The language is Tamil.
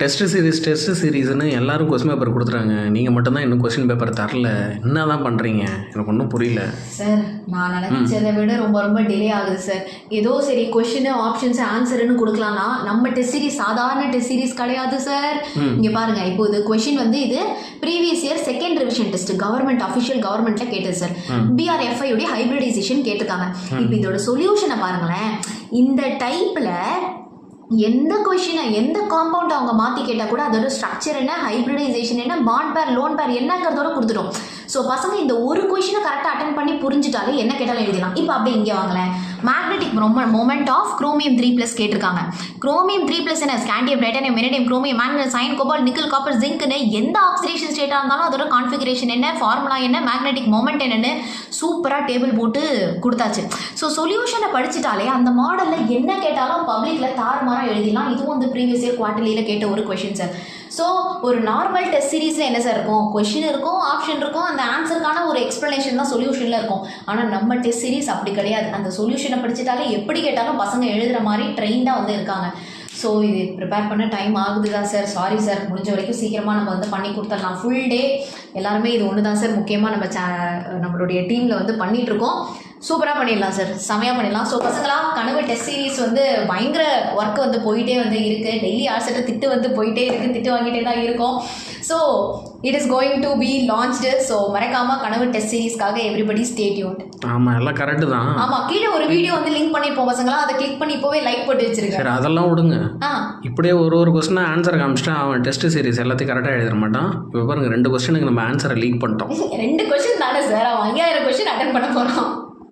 டெஸ்ட் சீரிஸ்னு எல்லாரும் கொஸ்டின் பேப்பர் கொடுத்துறாங்க. நீங்கள் மட்டும்தான் இன்னும் கொஸ்டின் பேப்பர் தரல. என்ன தான் பண்ணுறீங்க? எனக்கு ஒன்றும் புரியல சார். நான் நினச்சதை விட ரொம்ப ரொம்ப டிலே ஆகுது சார். ஏதோ சரி கொஷின் ஆப்ஷன்ஸ் ஆன்சர்னு கொடுக்கலாம்னா நம்ம டெஸ்ட் சீரிஸ் சாதாரண டெஸ்ட் சீரிஸ் கிடையாது சார். இங்கே பாருங்க, இப்போ இது கொஷின் வந்து இது previous year second revision test government official கவர்மெண்ட்ல கேட்டது சார். பிஆர்எஃப்ஐ உடைய ஹைபிரிடைசேஷன் கேட்டிருக்காங்க. இப்போ இதோட சொல்யூஷனை பாருங்களேன். இந்த டைப்ல எந்த கொஷினை எந்த காம்பவுண்ட் அவங்க மாற்றி கேட்டால் கூட அதோட ஸ்ட்ரக்சர் என்ன, ஹைப்ரிடைசேஷன் என்ன, பாண்ட் பேர் லோன் பேர் என்னங்கிறதோட கொடுத்துட்டோம். ஸோ பசங்க இந்த ஒரு கொஷினை கரெக்டாக அட்டன் பண்ணி புரிஞ்சுட்டாலே என்ன கேட்டாலும் எழுதிடலாம். இப்போ அப்படியே இங்கே வாங்கலேன், மேக்னெட்டிக் மொமெண்ட் ஆஃப் குரோமியம் 3+ கேட்டிருக்காங்க. குரோமியம் 3+ என்ன, scandium, titanium, vanadium, chromium, manganese, iron, cobalt, nickel, copper, ஜிங்க்னு எந்த ஆக்சிடேஷன் ஸ்டேட்டாக இருந்தாலும் அதோட கான்ஃபிகரேஷன் என்ன, ஃபார்முலா என்ன, மேக்னெட்டிக் மொமெண்ட் என்னன்னு சூப்பராக டேபிள் போட்டு கொடுத்தாச்சு. ஸோ சொல்யூஷனை படிச்சுட்டாலே அந்த மாடலில் என்ன கேட்டாலும் பப்ளிக்கில் தாறுமாறாக எழுதிடலாம். இதுவும் வந்து ப்ரீவியஸ் இயர் குவார்டர்லியில் கேட்ட ஒரு கொஷின் சார். ஸோ ஒரு நார்மல் டெஸ்ட் சீரீஸில் என்ன சார் இருக்கும், கொஷின் இருக்கும், ஆப்ஷன் இருக்கும், அந்த ஆன்சருக்கான ஒரு எக்ஸ்ப்ளனேஷன் தான் சொல்யூஷனில் இருக்கும். ஆனால் நம்ம டெஸ்ட் சீரீஸ் அப்படி கிடையாது. அந்த சொல்யூஷனை படிச்சுட்டாலே எப்படி கேட்டாலும் பசங்க எழுதுகிற மாதிரி ட்ரெயின்டாக வந்து இருக்காங்க. ஸோ இது ப்ரிப்பேர் பண்ண டைம் ஆகுது தான் சார். சாரி சார், முடிஞ்ச வரைக்கும் சீக்கிரமாக நம்ம வந்து பண்ணி கொடுத்துடலாம். ஃபுல் டே எல்லாருமே இது ஒன்று தான் சார் முக்கியமாக நம்மளுடைய டீமில் வந்து பண்ணிகிட்ருக்கோம். சூப்பராக பண்ணிடலாம் சார், செமையாக பண்ணிடலாம். ஸோ பசங்களா, கனவு டெஸ்ட் சீரிஸ் வந்து பயங்கர ஒர்க் வந்து போயிட்டே வந்து இருக்குது. டெய்லி ஆர்செட்டு திட்டு வந்து போயிட்டே இருக்குது, திட்டு வாங்கிட்டே தான் இருக்கும். So it is going to be launched. So மறக்காமல் கனவு டெஸ்ட் சீரிஸ்க்காக எவ்ரிபடி ஸ்டே டியூன்ட். ஆமாம், எல்லாம் கரெக்டு தான். ஆமாம், கீழே ஒரு வீடியோ வந்து லிங்க் பண்ணிப்போம் பசங்களா, அதை கிளிக் பண்ணி இப்போவே லைக் போட்டு வச்சிருக்கேன். சரி, அதெல்லாம் விடுங்க. இப்படியே ஒரு கொஸ்டின் ஆன்சர் காமிச்சிட்டா அவன் டெஸ்ட் சீரிஸ் எல்லாத்தையும் கரெக்டாக எழுத மாட்டான். இப்போ பாருங்க, 2 கொஸ்டினுக்கு நம்ம ஆன்சரை லீக் பண்ணிட்டோம். 2 கொஸ்டின் தானே சார், அவன் 5000 கொஸ்டின் அட்டன் பண்ண போகிறான்.